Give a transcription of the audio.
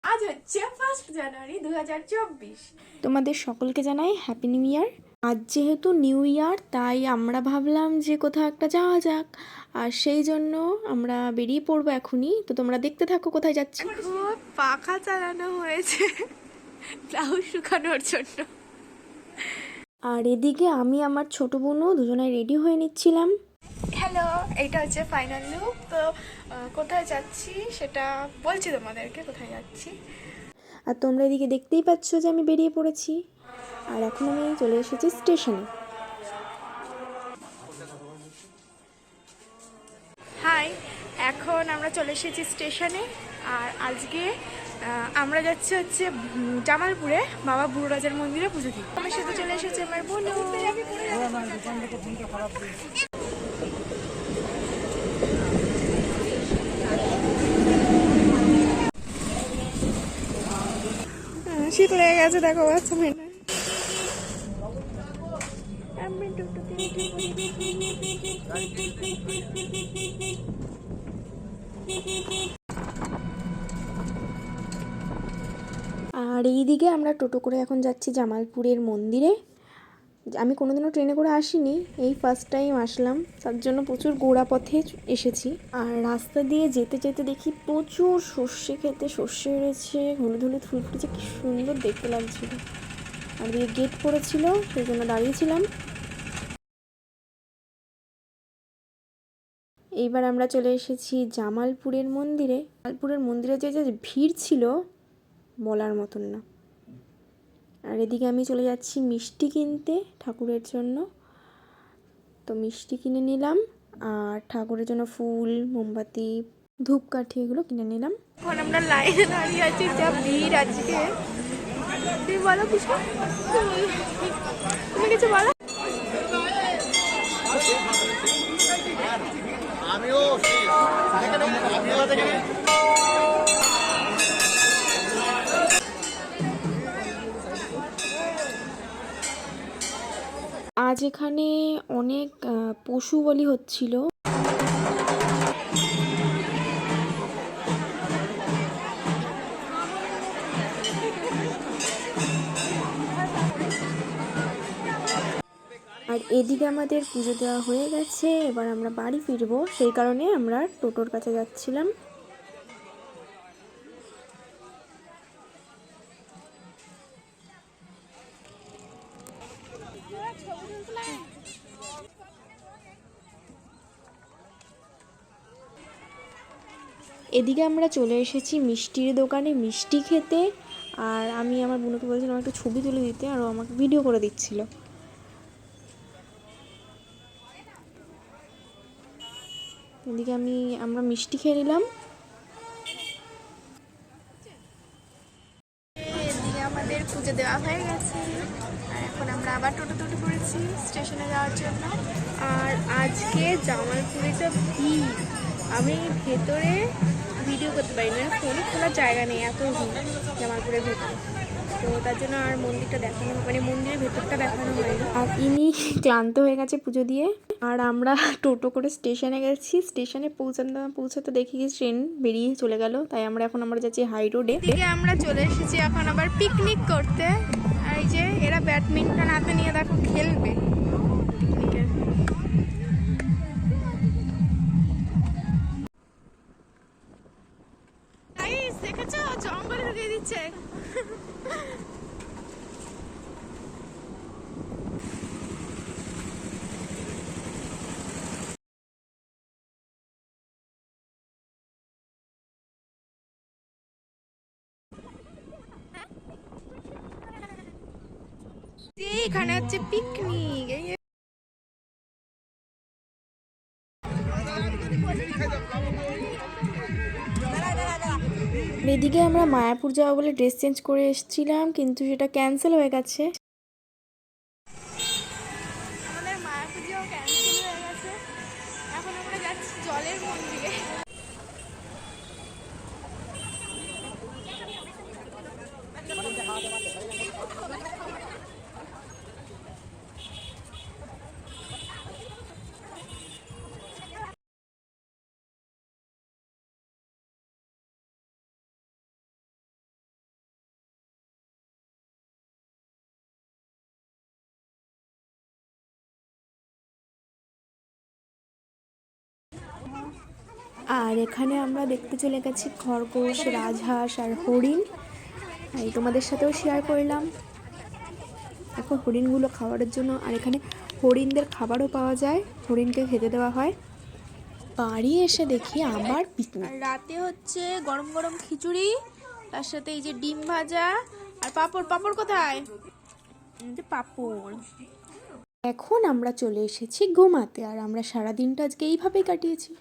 আজ হচ্ছে 1 জানুয়ারি 2024। তোমাদের সকলকে জানাই হ্যাপি নিউ ইয়ার। আজ যেহেতু নিউ ইয়ার তাই আমরা ভাবলাম যে কোথাও একটা যাওয়া যাক, আর সেই জন্য আমরা বেরিয়ে পড়বো এখনই। তো তোমরা দেখতে থাকো কোথায় যাচ্ছি। খুব পাখা চালানো হয়েছে ব্লাউজ শুকানোর জন্য। আর এদিকে আমি আমার ছোট বোনও দুজনে রেডি হয়ে নিচ্ছিলাম। হ্যালো, এইটা হচ্ছে ফাইনাল লুক। তো কোথায় যাচ্ছি সেটা বলছি তোমাদেরকে, কোথায় যাচ্ছি। আর তোমরা এদিকে দেখতেই পাচ্ছ যে আমি বেরিয়ে পড়েছি, আর এখন আমি চলে এসেছি স্টেশনে। হাই, এখন আমরা চলে এসেছি স্টেশনে। আর আজকে আমরা যাচ্ছি হচ্ছে জামালপুরে বাবা বুড়োরাজার মন্দিরে পুজো দিই। আমার সাথে চলে এসেছে আমার বোন। শীত লেগে গেছে, দেখো বাচ্চা মেয়ে। আর এইদিকে আমরা টোটো করে এখন যাচ্ছি জামালপুরের মন্দিরে। আমি কোনোদিনও ট্রেনে করে আসিনি, এই ফার্স্ট টাইম আসলাম, তার জন্য প্রচুর গোড়া পথে এসেছি। আর রাস্তা দিয়ে যেতে যেতে দেখি প্রচুর সর্ষে খেতে সর্ষে হয়েছে, হলুদ হলুদ ফুল ফুটেছে, কি সুন্দর দেখতে লাগছিল। আর দিয়ে গেট পড়েছিল, সেই জন্য দাঁড়িয়েছিলাম। এইবার আমরা চলে এসেছি জামালপুরের মন্দিরে। জামালপুরের মন্দিরে যে যে ভিড় ছিল বলার মতন না। আর এদিকে আমি চলে যাচ্ছি মিষ্টি কিনতে ঠাকুরের জন্য। তো মিষ্টি কিনে নিলাম, আর ঠাকুরের জন্য ফুল, মোমবাতি, ধূপকাঠি এগুলো কিনে নিলাম। এখন আমরা লাইনে দাঁড়িয়ে আছি, যা ভিড় আজকে। তুমি বলো কিছু, তুমি কিছু বলো। আজ এখানে অনেক পশু বলি হচ্ছিল। আর এদিকে আমাদের পুজো দেওয়া হয়ে গেছে, এবার আমরা বাড়ি ফিরবো, সেই কারণে আমরা টোটোর কাছে যাচ্ছিলাম। এদিকে আমরা চলে এসেছি মিষ্টির দোকানে মিষ্টি খেতে। আর আমি আমার বোনকে বলছিলাম একটা ছবি তুলে দিতে, আর ও আমাকে ভিডিও করে দিচ্ছিল। এদিকে আমরা মিষ্টি খেয়ে নিলাম। এদিকে আমাদের পুজো দেওয়া হয়ে গেছে, আর এখন আমরা আবার টোটো পড়েছি স্টেশনে যাওয়ার জন্য। আর আজকে জামালপুরে যা ভিড়, আমি ভেতরে ভিডিও করতে পারি না, ফোনে খোলার জায়গা নেই, এত ভিড় জামালপুরের ভেতরে। তো তার জন্য আর মন্দিরটা দেখানো, মানে মন্দিরের ভেতরটা দেখানো হয়নি। আর ইনি ক্লান্ত হয়ে গেছে পুজো দিয়ে। আর আমরা টোটো করে স্টেশনে গেছি। স্টেশনে পৌঁছাতে দেখি ট্রেন বেরিয়ে চলে গেল, তাই আমরা যাচ্ছি হাই রোডে। এদিকে আমরা চলে এসেছি এখন আবার পিকনিক করতে। আর এই যে এরা ব্যাডমিন্টন হাতে নিয়ে দেখো খেলবে। দেখেছো, জঙ্গলে ঢুকিয়ে দিচ্ছে। এখানে হচ্ছে পিকনিক। এদিকে আমরা মায়াপুর যাওয়া বলে ড্রেস চেঞ্জ করে এসেছিলাম, কিন্তু সেটা ক্যান্সেল হয়ে গেছে। আমাদের মায়াপুর যাওয়া ক্যান্সেল হয়ে গেছে। এখন আমরা যাচ্ছি জলের মন্দিরে। আর এখানে আমরা দেখতে চলে গেছি খরগোশ, রাজহাঁস আর হরিণ। এই তোমাদের সাথেও শেয়ার করলাম। এখন হরিণগুলো খাবারের জন্য, আর এখানে হরিণদের খাবারও পাওয়া যায়, হরিণকে খেতে দেওয়া হয়। বাড়ি এসে দেখি আবার পিকনিক। রাতে হচ্ছে গরম গরম খিচুড়ি, তার সাথে এই যে ডিম ভাজা আর পাঁপড়। পাঁপড় কোথায়? এই যে পাঁপড়। এখন আমরা চলে এসেছি ঘুমাতে, আর আমরা সারাদিনটা আজকে এইভাবেই কাটিয়েছি।